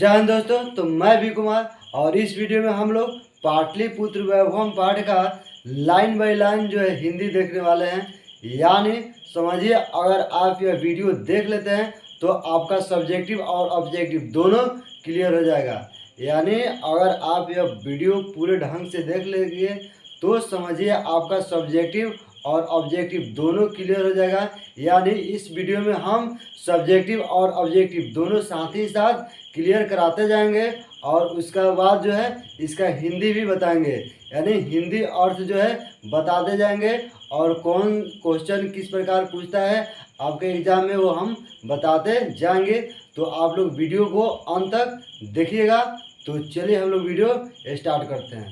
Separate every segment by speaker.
Speaker 1: जय हिंद दोस्तों। तो मैं भी कुमार और इस वीडियो में हम लोग पाटलिपुत्र वैभवम पाठ का लाइन बाय लाइन जो है हिंदी देखने वाले हैं। यानी समझिए, अगर आप यह वीडियो देख लेते हैं तो आपका सब्जेक्टिव और ऑब्जेक्टिव दोनों क्लियर हो जाएगा। यानी अगर आप यह वीडियो पूरे ढंग से देख लेंगे तो समझिए आपका सब्जेक्टिव और ऑब्जेक्टिव दोनों क्लियर हो जाएगा। यानी इस वीडियो में हम सब्जेक्टिव और ऑब्जेक्टिव दोनों साथ ही साथ क्लियर कराते जाएंगे और उसका बाद जो है इसका हिंदी भी बताएंगे। यानी हिंदी अर्थ जो है बताते जाएंगे और कौन क्वेश्चन किस प्रकार पूछता है आपके एग्जाम में वो हम बताते जाएंगे। तो आप लोग वीडियो को अंत तक देखिएगा। तो चलिए हम लोग वीडियो स्टार्ट करते हैं।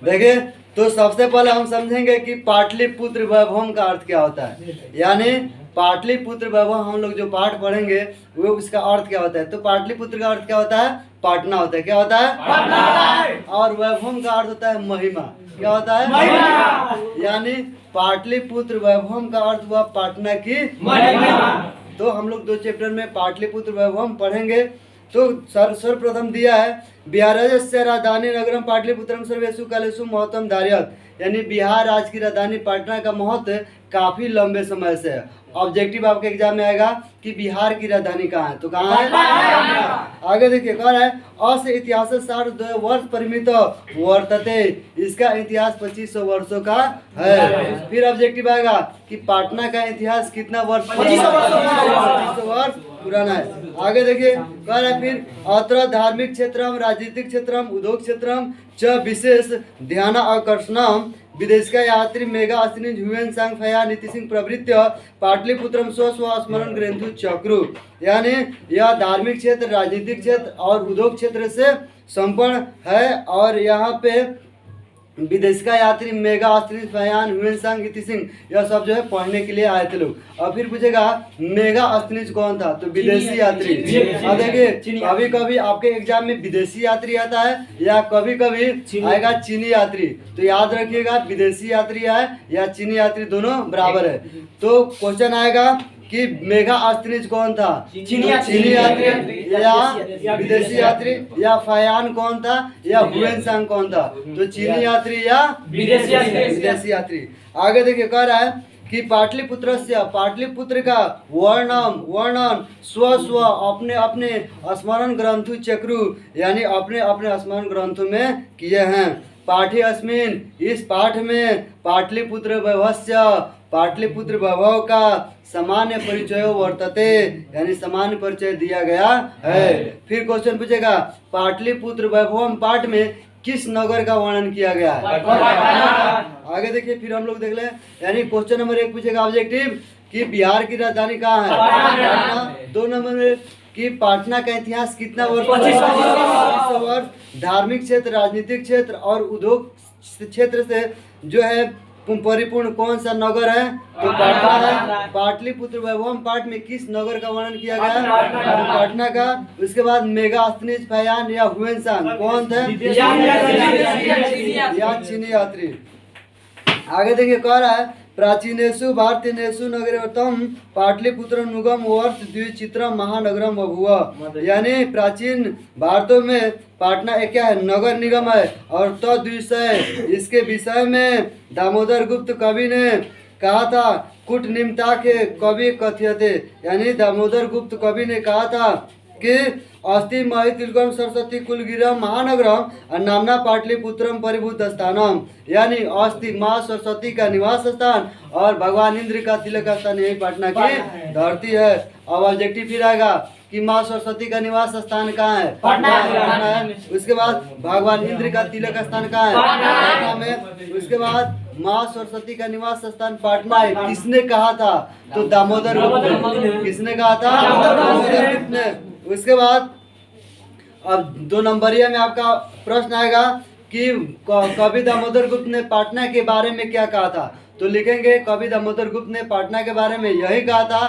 Speaker 1: देखिए, तो सबसे पहले हम समझेंगे कि पाटलिपुत्र वैभवम का अर्थ क्या होता है। यानी पाटलिपुत्र वैभव हम लोग जो पाठ पढ़ेंगे वो उसका अर्थ क्या होता है। तो पाटलिपुत्र का अर्थ क्या होता है? पाटना होता है। क्या होता है? पाटना। और वैभवम का अर्थ होता है महिमा। क्या होता है? महिमा। यानी पाटलिपुत्र वैभवम का अर्थ हुआ पाटना की महिमा। तो हम लोग 2 चैप्टर में पाटलिपुत्र वैभवम पढ़ेंगे। तो सर्वप्रथम दिया है बिहारस्य राजधानी नगरम पाटलिपुत्रम सर्वेषु कालेषु महत्वम धारयत। यानी बिहार राज्य की राजधानी पटना का महत्व काफी लंबे समय से है। ऑब्जेक्टिव आपके एग्जाम में आएगा कि बिहार की राजधानी कहाँ है। तो कहाँ है? आगे देखिए, कह रहा है अस्य इतिहास 62 वर्ष परिमित वर्तते। इसका इतिहास 2500 वर्षों का है। फिर ऑब्जेक्टिव आएगा कि पटना का इतिहास कितना वर्ष? 2500 वर्ष पुराना है। आगे देखिए, कह रहा है फिर अत्र धार्मिक क्षेत्रम राजनीतिक क्षेत्रम उद्योग क्षेत्रम च विशेष ध्यान आकर्षणम विदेश का यात्री मेगा अस्तिनि हुएन सांग फया नीति सिंह प्रवृत्य पाटलिपुत्रम स्व स्मरण ग्रंथु चक्रु। यानी यह धार्मिक क्षेत्र राजनीतिक क्षेत्र और उद्योग क्षेत्र से संपन्न है और यहाँ पे विदेश का यात्री मेगा अस्तिनि फयान हुएन सांग नीति सिंह यह सब जो है पढ़ने के लिए आए थे लोग। और फिर पूछेगा मेगा अस्तिनि कौन था? तो विदेशी यात्री। अब देखिए, कभी कभी आपके एग्जाम में विदेशी यात्री आता है या कभी कभी आएगा चीनी यात्री। तो याद रखिएगा, विदेशी यात्री है या चीनी यात्री दोनों बराबर है। तो क्वेश्चन आएगा कि मेगा अस्तिनि कौन था? चीनी यात्री या विदेशी यात्री या फयान कौन था या हुएन सांग कौन था? तो चीनी यात्री या विदेशी यात्री। आगे देखिए, कह रहा है कि पाटलिपुत्र से पाटलिपुत्र का वर्णन स्व अपने अपने स्मरण ग्रंथु चक्रु। यानी अपने अपने स्मरण ग्रंथों में किए हैं। पाठ्य अस्मिन, इस पाठ में पाटलिपुत्र वैभवस्य पाटलिपुत्र वैभव का सामान्य परिचय वर्तते। यानी सामान्य परिचय दिया गया है। फिर क्वेश्चन पूछेगा पाटलिपुत्र वैभवम पाठ में किस नगर का वर्णन किया गया है? आगे देखिए, फिर हम लोग देख लें। यानी क्वेश्चन नंबर 1 पूछेगा ऑब्जेक्टिव कि बिहार की राजधानी कहाँ है? पटना। 2 नंबर में कि पटना का इतिहास कितना वर्ष? 2500 वर्ष। धार्मिक क्षेत्र राजनीतिक क्षेत्र और उद्योग क्षेत्र से जो है परिपूर्ण कौन सा नगर है? तो पटना है। पाटलिपुत्र वैभवम पाठ में किस नगर का वर्णन किया गया है? पटना का। उसके बाद मेगा अस्तिनि फयान या हुएन सांग कौन थे? या चीनी यात्री। आगे देखिए, कह रहा है प्राचीनेषु भारतीयेषु नगरतम पाटलिपुत्र नुगम वर्ष द्विचित्रम महानगरम बभुव। यानी प्राचीन भारतों में पटना एक क्या है? नगर निगम है। और तो द्विशय, इसके विषय में दामोदर गुप्त कवि ने कहा था कूटनिम्नता के कवि कथ्यते। यानी दामोदर गुप्त कवि ने कहा था कि अस्ति महितिलकम सरस्वती कुलगिरम महानगरम नामना पाटलिपुत्रम परिभूत स्थानम। यानी अस्ति माँ सरस्वती का निवास स्थान और भगवान इंद्र का तिलक स्थान यही पटना की धरती है। अब ऑब्जेक्टिव फिर आएगा कि माँ सरस्वती का निवास स्थान कहाँ है? पटना है। उसके बाद भगवान इंद्र का तिलक स्थान कहाँ है? पटना में। उसके बाद माँ सरस्वती का निवास स्थान पटना है। किसने कहा था? तो दामोदर गुप्त। किसने कहा था? दामोदर गुप्त ने। उसके बाद अब 2 नंबरिया में आपका प्रश्न आएगा कि कवि दामोदर गुप्त ने पटना के बारे में क्या कहा था। तो लिखेंगे कवि दामोदर गुप्त ने पटना के बारे में यही कहा था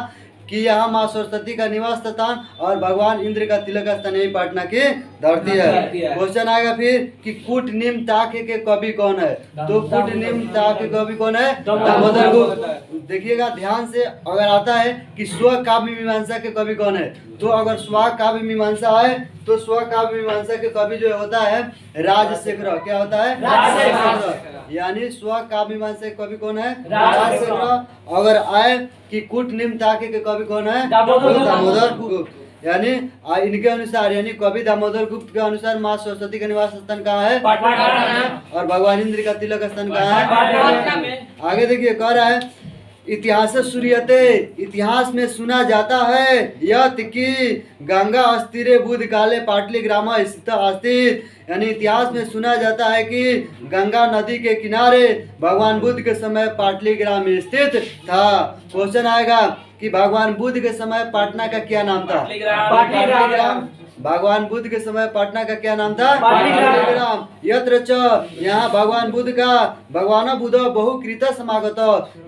Speaker 1: कि यहाँ माँ सरस्वती का निवास स्थान और भगवान इंद्र का तिलक स्थान यही पटना की धरती है। क्वेश्चन आएगा फिर कि कूट निम्न ताके के कवि कौन है? तो कूट निम्न ताके कवि कौन है? दामोदर गुप्त। देखिएगा ध्यान से, अगर आता है कि स्व काव्य मीमांसा के कवि कौन है, तो अगर स्व काव्य मीमांसा है तो स्व काव्य मीमांसा के कवि जो होता है राजशेखर। क्या होता है? राजशेखर। यानी स्व काव्य मीमांसा के कवि कौन है? राजशेखर। अगर आए कि कूट निम्न ताके के कवि कौन है? दामोदर गुप्त। यानी इनके अनुसार, यानी कवि दामोदर गुप्त के अनुसार माँ सरस्वती का निवास स्थान कहाँ है? पटना। और भगवान इंद्र का तिलक स्थान कहाँ है? पटना। आगे देखिए कह रहा है इतिहास सूर्यते, इतिहास में सुना जाता है यत कि गंगा अस्थिरे बुध काले पाटली ग्राम स्थित। यानी इतिहास में सुना जाता है कि गंगा नदी के किनारे भगवान बुद्ध के समय पाटली ग्राम स्थित था। क्वेश्चन आएगा कि भगवान बुद्ध के समय पटना का क्या नाम था? पाटलीग्राम। भगवान बुद्ध के समय पटना का क्या नाम था? पाटलीग्राम। यत्र च, यहाँ भगवान बुद्ध का भगवान बुद्ध बहुकृत समागत,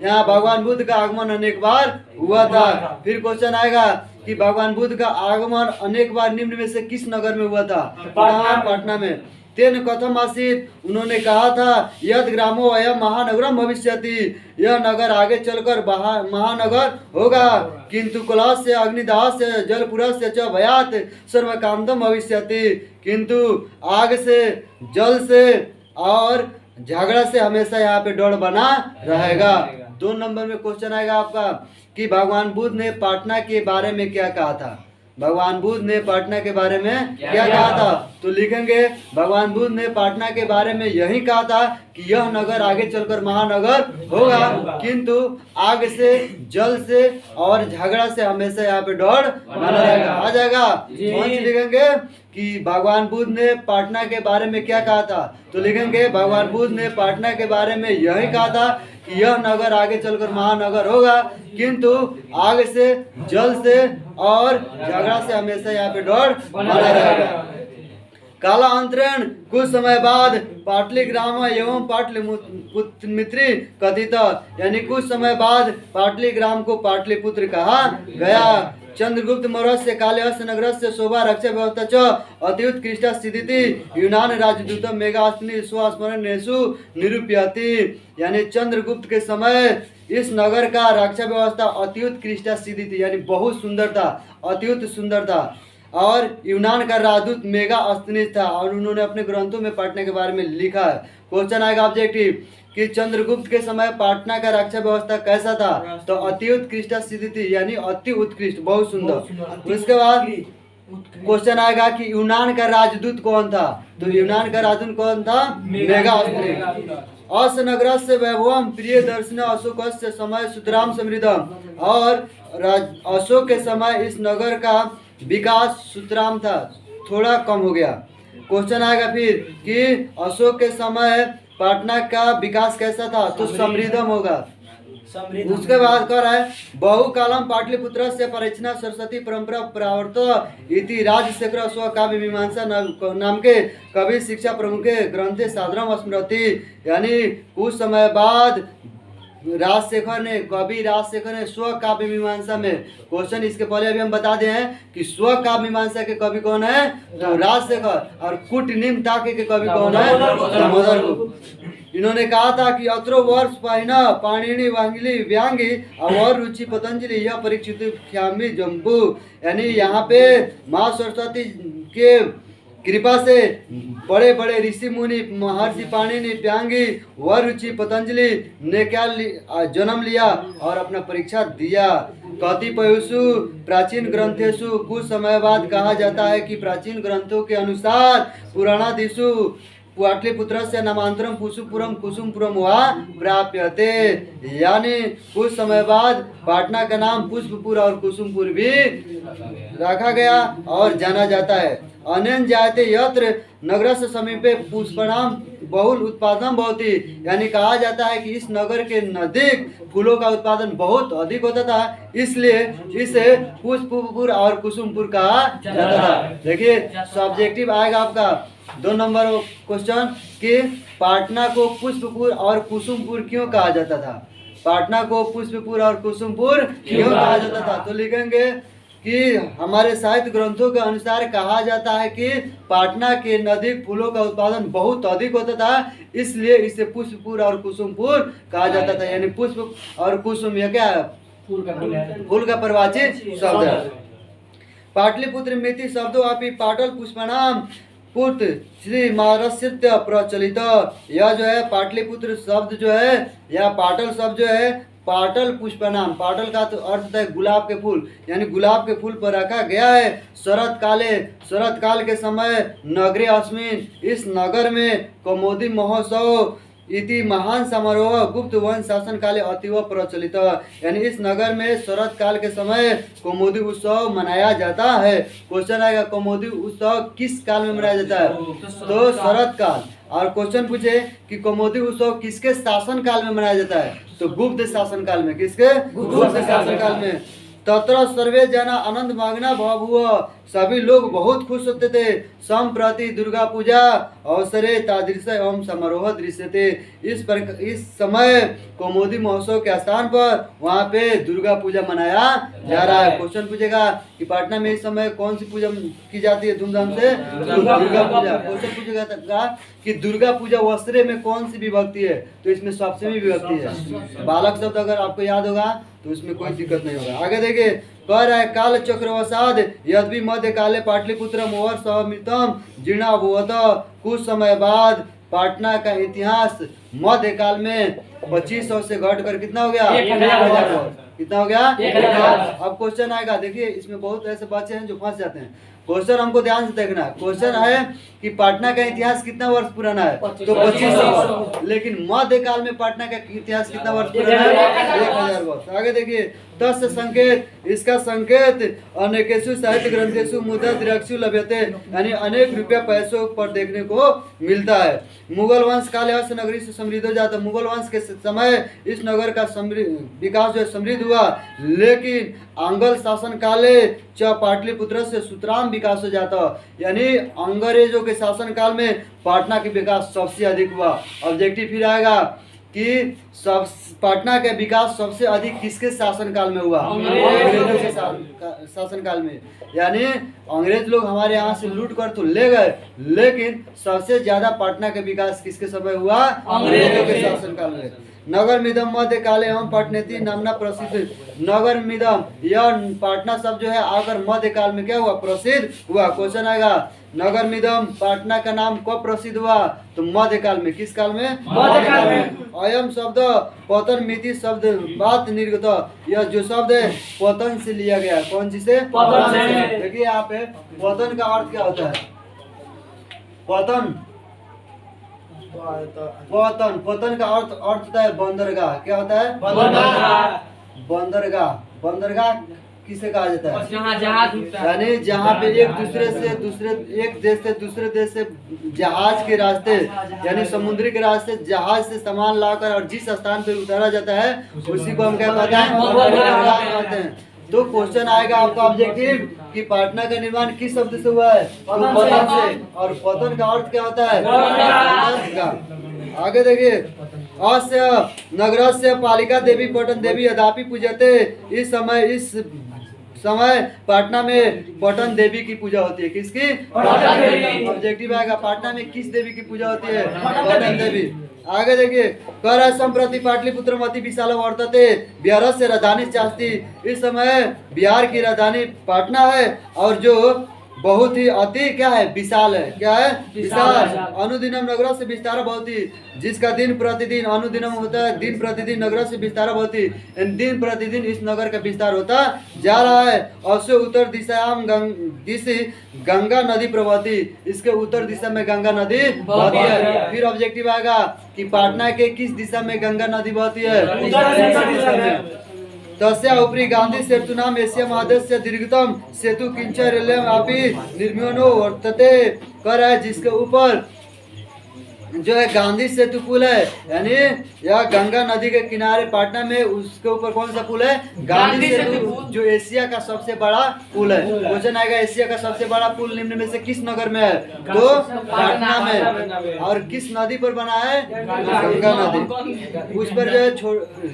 Speaker 1: यहाँ भगवान बुद्ध का आगमन अनेक बार हुआ था। फिर क्वेश्चन आएगा कि भगवान बुद्ध का आगमन अनेक बार निम्न में से किस नगर में हुआ था? पटना में। तेन कथम आसीत, उन्होंने कहा था यद ग्रामो अयम महानगरम भविष्यति, यह नगर आगे चलकर महानगर होगा। किंतु कलह से अग्निदाह से जलपुर से च भयात सर्वकामदम भविष्यति, किंतु आग से जल से और झगड़ा से हमेशा यहाँ पे डर बना रहेगा। 2 नंबर में क्वेश्चन आएगा आपका कि भगवान बुद्ध ने पटना के बारे में क्या कहा था? भगवान बुद्ध ने पटना के बारे में क्या कहा था? तो लिखेंगे भगवान बुद्ध ने पटना के बारे में यही कहा था कि यह नगर आगे चलकर महानगर होगा, किंतु आग से जल से और झगड़ा से हमेशा यहाँ पे डर बना रहेगा। आ जाएगा। लिखेंगे कि भगवान बुद्ध ने पटना के बारे में क्या कहा था? तो लिखेंगे भगवान बुद्ध ने पटना के बारे में यही कहा था कि यह नगर आगे चलकर महानगर होगा, किंतु आग से जल से और झगड़ा से हमेशा यहाँ पे डर बना रहेगा। कालांतरण कुछ समय बाद पाटली ग्राम एवं पाटलिपुत्री कथित, यानी कुछ समय बाद पाटली ग्राम को पाटलिपुत्र कहा गया। चंद्रगुप्त मौर्य से काले हस्त नगर से शोभा रक्षा व्यवस्था च अति उत्कृष्ट स्थिति यूनान राजदूत मेगास्नि स्वस्मरण निरूप्यति, यानी चंद्रगुप्त के समय इस नगर का रक्षा व्यवस्था अति उत्कृष्ट स्थिति थी, यानी बहुत सुंदर था, अत्युत सुंदर था। और यूनान का राजदूत मेगा अस्तिनिस था, और उन्होंने अपने ग्रंथों में पटना के बारे में लिखा है। क्वेश्चन आएगा ऑब्जेक्टिव कि चंद्रगुप्त के समय पटना का रक्षा व्यवस्था कैसा था? तो अति उत्कृष्ट स्थिति थी, यानी अति उत्कृष्ट, बहुत सुंदर। उसके बाद क्वेश्चन आएगा कि यूनान का राजदूत कौन था? तो यूनान का राजदूत कौन था? मेगा अस्तिनिस। अस नगर से वैभवम प्रिय दर्शन अशोक से समय सुतराम समृद्धम, और अशोक के समय इस नगर का विकास सुतराम था, थोड़ा कम हो गया। क्वेश्चन आएगा फिर कि अशोक के समय पटना का विकास कैसा था? तो समृद्धम होगा। उसके बाद कर है बहुकालम पाटलिपुत्र से परिचना सरस्वती परंपरा प्रावर्त इति राजशेखर स्व काव्य मीमांसा नाम के कवि शिक्षा प्रमुख ग्रंथे साधरम स्मृति, यानी कुछ समय बाद कवि राजशेखर ने स्व काव्य मीमांसा में, क्वेश्चन इसके पहले अभी हम बता दें कि स्व काव्य मीमांसा के कवि कौन है? तो राजशेखर। और कूट निम्न ताके के कवि कौन है? दामोदर गुप्त। इन्होंने कहा था कि अत्रो वर्ष पहिना पाणिनि वांगिली व्यांगी और रुचि पतंजलि यह परीक्षित ख्यामी जम्बू, यानी यहाँ पे माँ सरस्वती के कृपा से बड़े बड़े ऋषि मुनि महर्षि पाणिनि प्यांगी व रुचि पतंजलि ने क्या जन्म लिया और अपना परीक्षा दिया। कतिपयसु प्राचीन ग्रंथेषु कुछ समय बाद कहा जाता है कि प्राचीन ग्रंथों के अनुसार पुराणादिषु पाटलिपुत्र से नामांतरम कुसुमपुरम कुसुमपुरम वहाँ प्राप्यते, यानी कुछ समय बाद पटना का नाम पुष्पपुर और कुसुमपुर भी रखा गया और जाना जाता है। अनेन जायते यत्र नगर से समीपे पुष्पनाम बहुल उत्पादन बहुत ही, यानी कहा जाता है कि इस नगर के नजदीक फूलों का उत्पादन बहुत अधिक होता था, इसलिए इसे पुष्पपुर और कुसुमपुर कहा जाता था। देखिए सब्जेक्टिव आएगा आपका 2 नंबर क्वेश्चन कि पटना को पुष्पपुर और कुसुमपुर क्यों कहा जाता था? पटना को पुष्पपुर और कुसुमपुर क्यों कहा जाता था? तो लिखेंगे कि हमारे साहित्य ग्रंथों के अनुसार कहा जाता है कि पाटना के नदी फूलों का उत्पादन बहुत अधिक होता था, इसलिए इसे पुष्पपुर और कुसुमपुर कहा जाता था। यानी पुष्प और कुसुम यह क्या है? फूल का परिभाषित शब्द है। पाटलिपुत्र मिति शब्दों अपि पाटल पुष्पनाम पुत्र श्री महारस्यत्य प्रचलित। यह जो है पाटलिपुत्र शब्द जो है, यह पाटल शब्द जो है पाटल पुष्पनाम, पाटल का तो अर्थ है गुलाब के फूल, यानी गुलाब के फूल पर रखा गया है। शरत काल के समय नगरे अस्मिन, इस नगर में कौमुदी महोत्सव इति महान समारोह गुप्त वंश शासन काले अतीव प्रचलित। यानी इस नगर में शरत काल के समय कौमुदी उत्सव मनाया जाता है। क्वेश्चन आएगा कौमुदी उत्सव किस काल में मनाया जाता है? तो शरत काल। और क्वेश्चन पूछे कि कौमुदी उत्सव किसके शासन काल में मनाया जाता है? तो गुप्त शासन काल में। किसके? गुप्त शासन काल में। तत्र सर्वे जना आनंद मग्ना भवभुव, सभी लोग बहुत खुश होते थे। संप्रति दुर्गा पूजा अवसरे तादृश एवं समारोह दृश्यते। इस समय कौमुदी महोत्सव के स्थान पर वहाँ पे दुर्गा पूजा मनाया जा रहा है। क्वेश्चन पूछेगा कि पटना में इस समय कौन सी पूजा की जाती है धूमधाम से? दुर्गा पूजा। क्वेश्चन पूछेगा कि दुर्गा पूजा वस्त्रे में कौन सी विभक्ति है? तो इसमें सप्तमी विभक्ति है। बालक शब्द अगर आपको याद होगा तो इसमें कोई दिक्कत नहीं होगा। आगे देखिए, कह रहा है काल चक्रवसाद यद्यपि मध्य काले पाटलिपुत्र मोहर समृतम जीर्णाभूत। कुछ समय बाद पाटना का इतिहास मध्य काल में 2500 से घटकर कितना हो गया? 1000। कितना हो गया? 1000। अब क्वेश्चन आएगा, देखिए इसमें बहुत ऐसे बच्चे हैं जो फंस जाते हैं। क्वेश्चन हमको ध्यान से देखना। क्वेश्चन है कि पाटना का इतिहास कितना वर्ष पुराना है? तो 2500 वर्ष। लेकिन मध्यकाल में पाटना का इतिहास कितना वर्ष पुराना है? 1000 वर्ष। आगे देखिए, तस्य संकेत, इसका संकेत अनेकेषु साहित्य ग्रंथेषु मुद्रा द्रक्षु लभ्यते, यानी अनेक रुपया पैसों पर देखने को मिलता है। मुगल वंश काले अस नगरी से समृद्ध हो जाता। मुगल वंश के समय इस नगर का विकास जो है समृद्ध हुआ, लेकिन आंग्ल शासन काले च पाटलिपुत्र से सुतराम विकास हो जाता। यानी अंग्रेजों के शासन काल में पाटना की विकास सबसे अधिक हुआ। ऑब्जेक्टिव फिर आएगा कि सब पटना का विकास सबसे अधिक किसके शासन काल में हुआ? अंग्रेजों के शासन काल में। यानी अंग्रेज लोग हमारे यहाँ से लूट कर तो ले गए, लेकिन सबसे ज्यादा पटना का विकास किसके समय हुआ? अंग्रेजों के शासन काल में। नगर मिदम मध्य काले एवं पटनेती नामना प्रसिद्ध। नगर मिदम, यह पाटना शब्द जो है आकर मध्य काल में क्या हुआ? प्रसिद्ध हुआ। क्वेश्चन आएगा, नगर मिदम पाटना का नाम कब प्रसिद्ध हुआ? तो मध्य काल में। किस काल में? मध्य काल में। अयम शब्द पतन मिति शब्द बात निर्गत, यह जो शब्द है पतन से लिया गया। कौन सी से? पतन से। देखिए यहाँ पे पतन का अर्थ क्या होता है? पतन पतन का अर्थ होता है बंदरगाह। क्या होता है? बंदरगाह किसे कहा जाता है? यानी जहाँ पे एक देश से दूसरे देश से जहाज के रास्ते, यानी समुद्री के रास्ते जहाज से सामान लाकर और जिस स्थान पे उतारा जाता है उसी को हम क्या कहते हैं? बंदरगाह कहते हैं। तो क्वेश्चन आएगा आपका ऑब्जेक्टिव कि पटना का निर्माण किस शब्द से हुआ है? तो पतन से। और पतन का अर्थ क्या होता है? बंदरगाह। आगे देखिए, अस्य नगरस्य पालिका देवी पटन देवी यदापि पूजते। इस समय पटना में पटन देवी की पूजा होती है। किसकी? पटन देवी। ऑब्जेक्टिव आएगा, पटना में किस देवी की पूजा होती है? पटन देवी। आगे देखिए, कर संप्रति पाटलिपुत्र अति विशाल वर्तते बिहार से राजधानी चाहती। इस समय बिहार की राजधानी पटना है और जो बहुत ही अति क्या है? विशाल है। क्या है? विशाल। अनुदिनम नगर से विस्तार भवति, जिसका दिन प्रतिदिन अनुदिनम होता है, दिन प्रतिदिन नगर से विस्तार भवति, दिन प्रतिदिन इस नगर का विस्तार होता जा रहा है। अवश्य उत्तर दिशायाम गंगा नदी प्रवहती, इसके उत्तर दिशा में गंगा नदी बहती है। फिर ऑब्जेक्टिव आएगा कि पटना के किस दिशा में गंगा नदी बहती है? उत्तर दिशा में। तस्या उपरी गांधी सेतु नाम एशिया महादेश दीर्घतम सेतु किंच रेलवे आपी निर्मियोनो वर्तते। कर है जिसके ऊपर जो है गांधी सेतु पुल है, यानी यह गंगा नदी के किनारे पटना में, उसके ऊपर कौन सा पुल है? गांधी सेतु, जो एशिया का सबसे बड़ा पुल है। क्वेश्चन आएगा एशिया का सबसे बड़ा पुल निम्न में से किस नगर में है? तो पटना में। और किस नदी पर बना है? गंगा नदी। उस पर जो है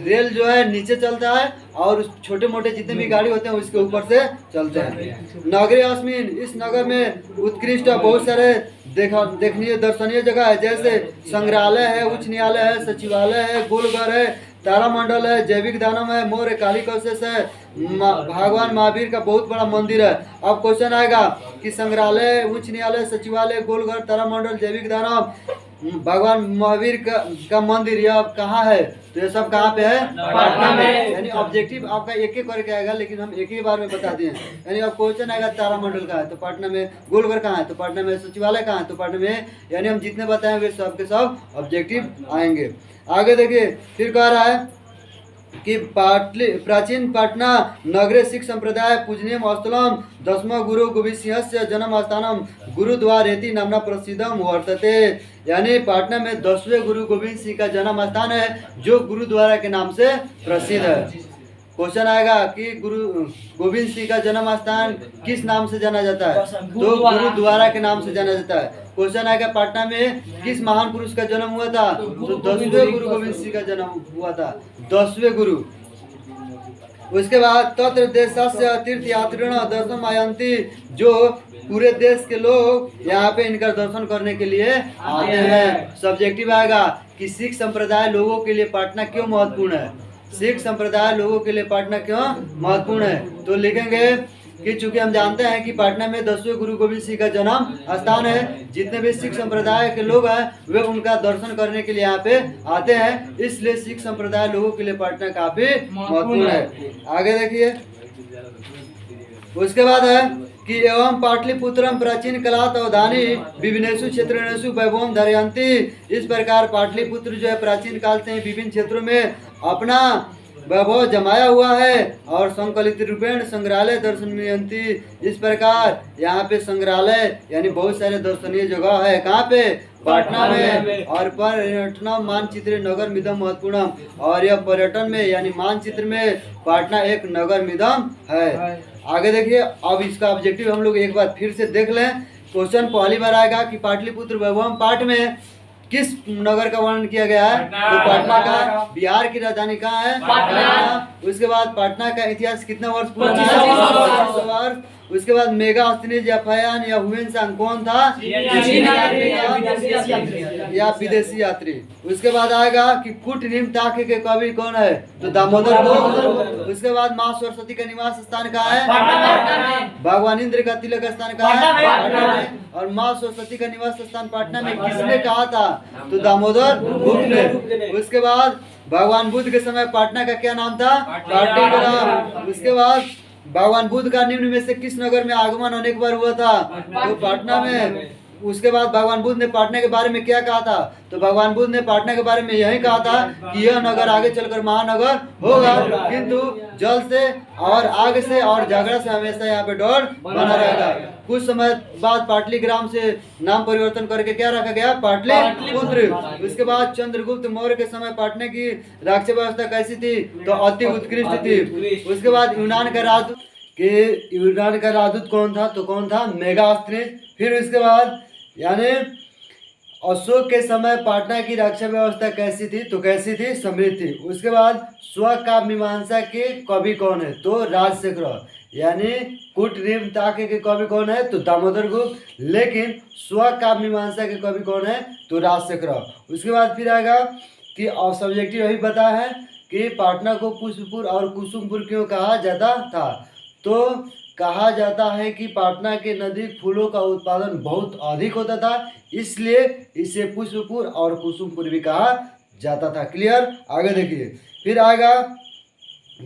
Speaker 1: रेल जो है नीचे चलता है और छोटे मोटे जितने भी गाड़ी होते हैं उसके ऊपर से चलते हैं। नगरी अस्मिन, इस नगर में उत्कृष्ट बहुत सारे देखनीय दर्शनीय जगह है, जैसे संग्रहालय है, उच्च न्यायालय है, सचिवालय है, गोलघर है, तारामंडल है, जैविक दानव है, मौर्य काली कलश है, भगवान महावीर का बहुत बड़ा मंदिर है। अब क्वेश्चन आएगा कि संग्रहालय, उच्च न्यायालय, सचिवालय, गोलघर, तारामंडल, जैविक दानव, भगवान महावीर का मंदिर, यह कहाँ है? तो ये सब कहाँ पे है? पटना में। यानी ऑब्जेक्टिव आपका एक एक करके आएगा, लेकिन हम एक ही बार में बता दिए। यानी अब क्वेश्चन आएगा तारामंडल कहाँ है? तो पटना में। गोलघर कहाँ है? तो पटना में। सचिवालय कहाँ है? तो पटना में। यानी हम जितने बताएं वे सब के सब ऑब्जेक्टिव आएंगे। आगे देखिए, फिर कह रहा है कि प्राचीन पटना नगरे सिख संप्रदाय पूजनीय स्थलम 10वां गुरु गोविंद सिंह से जन्म स्थानम गुरुद्वारेति नामना प्रसिद्धम वर्तते। यानी पटना में 10वें गुरु गोविंद सिंह का जन्म स्थान है, जो गुरुद्वारा के नाम से प्रसिद्ध है। क्वेश्चन आएगा कि गुरु गोविंद सिंह का जन्म स्थान किस नाम से जाना जाता है? तो गुरुद्वारा के नाम से जाना जाता है। क्वेश्चन आएगा पटना में किस महान पुरुष का जन्म हुआ था? तो 10वें गुरु गोविंद सिंह का जन्म हुआ था, 10वें गुरु। उसके बाद तत्र देशस्य तीर्थ यात्रिण दर्शन आयंती, जो पूरे देश के लोग यहाँ पे इनका दर्शन करने के लिए आते हैं। सब्जेक्टिव आएगा कि सिख संप्रदाय लोगों के लिए पटना क्यों महत्वपूर्ण है? सिख संप्रदाय लोगों के लिए पटना क्यों महत्वपूर्ण है? तो लिखेंगे कि चूंकि हम जानते हैं कि पटना में 10वें गुरु गोविंद सिंह का जन्म स्थान है, जितने भी सिख संप्रदाय के लोग हैं वे उनका दर्शन करने के लिए यहाँ पे आते हैं, इसलिए सिख संप्रदाय लोगों के लिए पटना काफी महत्वपूर्ण है। आगे देखिए, उसके बाद है कि एवं पाटलिपुत्रम प्राचीन कला तवधानी विभिन्नेषु क्षेत्रेषु वैभवम धरयन्ति। इस प्रकार पाटलिपुत्र जो है प्राचीन काल से विभिन्न क्षेत्रों में अपना वैभव जमाया हुआ है और संकलित रूपेण संग्रहालय दर्शनीयन्ति। इस प्रकार यहाँ पे संग्रहालय यानी बहुत सारे दर्शनीय जगह है। कहाँ पे? पटना में। और पर्यटन मानचित्र नगर मिदम महत्वपूर्ण, और यह पर्यटन में यानी मानचित्र में पटना एक नगर मिदम है। आगे देखिए, अब इसका ऑब्जेक्टिव हम लोग एक बार फिर से देख लें। क्वेश्चन पहली बार आएगा कि पाटलिपुत्र वैभवम पाठ में किस नगर का वर्णन किया गया है? तो पटना का। बिहार की राजधानी कहाँ है? पटना। उसके बाद पटना का इतिहास कितना वर्ष पुराना है? 2500 वर्ष। उसके बाद मेगा अस्तिनिज या फयान या हुएनसांग कौन था? या विदेशी यात्री। उसके बाद आएगा कि कूटनीम ताके के कवि कौन है? तो दामोदर गुप्त। उसके बाद माँ सरस्वती का निवास स्थान कहाँ है? भगवान इंद्र का तिलक स्थान कहाँ है? पटना में। और माँ सरस्वती का निवास स्थान पटना में किसने कहा था? तो दामोदर गुप्त ने। उसके बाद भगवान बुद्ध के समय पटना का क्या नाम था? पाटलिपुत्र। उसके बाद भगवान बुद्ध का निम्न में से किस नगर में आगमन अनेक बार हुआ था? तो पटना में। उसके बाद भगवान बुद्ध ने पटना के बारे में क्या कहा था? तो भगवान बुद्ध ने पटना के बारे में यही कहा था कि यह नगर आगे चलकर महानगर होगा, किंतु जल से और आग से और झगड़ा से हमेशा यहाँ पे डर बना रहेगा। कुछ समय बाद पाटलिग्राम से नाम परिवर्तन करके क्या रखा गया? पाटलिपुत्र। उसके बाद चंद्रगुप्त मौर्य के समय पटना की रक्षा व्यवस्था कैसी थी? तो अति उत्कृष्ट थी। उसके बाद यूनान का राजदूत कौन था? तो कौन था? मेगास्त्रिज। फिर उसके बाद यानी अशोक के समय पटना की रक्षा व्यवस्था कैसी थी? तो कैसी थी? समृद्ध थी। उसके बाद स्वकाव्य मीमांसा के कवि कौन है? तो राजशेखर। यानी कूटनीम ताके के कवि कौन है? तो दामोदर गुप्त। लेकिन स्वकाव्य मीमांसा के कवि कौन है? तो राजशेखर। उसके बाद फिर आएगा कि सब्जेक्टिव यही पता है कि पटना को पुष्पपुर और कुसुमपुर क्यों कहा जाता था? तो कहा जाता है कि पटना के नजदीक फूलों का उत्पादन बहुत अधिक होता था, इसलिए इसे पुष्पपुर और कुसुमपुर भी कहा जाता था। क्लियर? आगे देखिए, फिर आएगा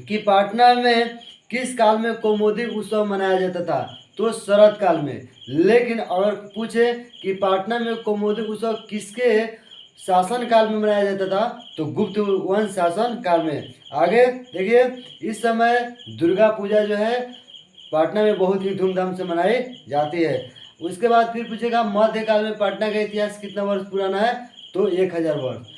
Speaker 1: कि पटना में किस काल में कौमुदी उत्सव मनाया जाता था? तो शरद काल में। लेकिन अगर पूछे कि पटना में कौमुदी उत्सव किसके शासन काल में मनाया जाता था? तो गुप्त वंश शासन काल में। आगे देखिए, इस समय दुर्गा पूजा जो है पटना में बहुत ही धूमधाम से मनाई जाती है। उसके बाद फिर पूछेगा मध्यकाल में पटना का इतिहास कितना वर्ष पुराना है? तो 1000 वर्ष।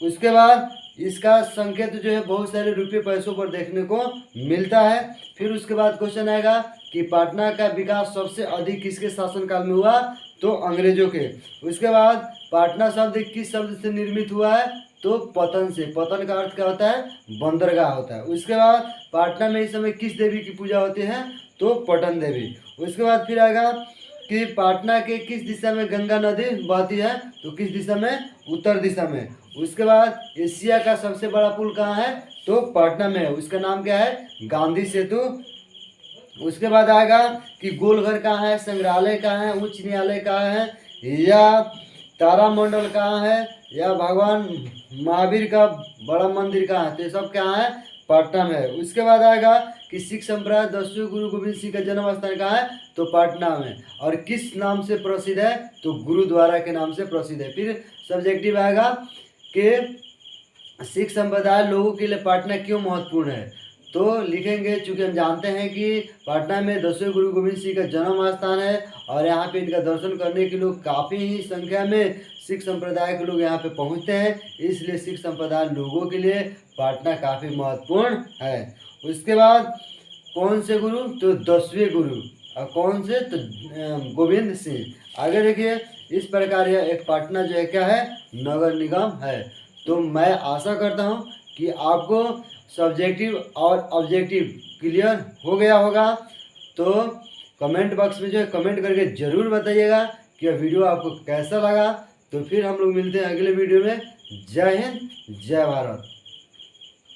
Speaker 1: उसके बाद इसका संकेत जो है बहुत सारे रुपये पैसों पर देखने को मिलता है। फिर उसके बाद क्वेश्चन आएगा कि पटना का विकास सबसे अधिक किसके शासनकाल में हुआ, तो अंग्रेजों के। उसके बाद पटना शब्द किस शब्द से निर्मित हुआ है, तो पतन से। पतन का अर्थ क्या होता है, बंदरगाह होता है। उसके बाद पटना में इस समय किस देवी की पूजा होती है, तो पटन देवी। उसके बाद फिर आएगा कि पटना के किस दिशा में गंगा नदी बहती है, तो किस दिशा में, उत्तर दिशा में। उसके बाद एशिया का सबसे बड़ा पुल कहाँ है, तो पटना में है, उसका नाम क्या है, गांधी सेतु। उसके बाद आएगा कि गोलघर कहाँ है, संग्रहालय कहाँ है, उच्च न्यायालय कहाँ है, या तारामंडल कहाँ है, या भगवान महावीर का बड़ा मंदिर कहाँ है, तो ये सब कहाँ है, पटना में है। उसके बाद आएगा कि सिख संप्रदाय 10वें गुरु गोविंद सिंह का जन्म स्थान कहाँ है, तो पटना में। और किस नाम से प्रसिद्ध है, तो गुरुद्वारा के नाम से प्रसिद्ध है। फिर सब्जेक्टिव आएगा कि सिख संप्रदाय लोगों के लिए पटना क्यों महत्वपूर्ण है, तो लिखेंगे चूँकि हम जानते हैं कि पटना में 10वें गुरु गोविंद सिंह का जन्म स्थान है और यहाँ पे इनका दर्शन करने के लोग काफ़ी ही संख्या में सिख संप्रदाय के लोग यहाँ पे पहुँचते हैं, इसलिए सिख संप्रदाय लोगों के लिए पटना काफ़ी महत्वपूर्ण है। उसके बाद कौन से गुरु, तो 10वें गुरु। और कौन से, तो गोविंद सिंह। आगे देखिए, इस प्रकार यह एक पटना जो है क्या है, नगर निगम है। तो मैं आशा करता हूँ कि आपको सब्जेक्टिव और ऑब्जेक्टिव क्लियर हो गया होगा। तो कमेंट बॉक्स में जो है कमेंट करके ज़रूर बताइएगा कि यह वीडियो आपको कैसा लगा। तो फिर हम लोग मिलते हैं अगले वीडियो में। जय हिंद, जय भारत।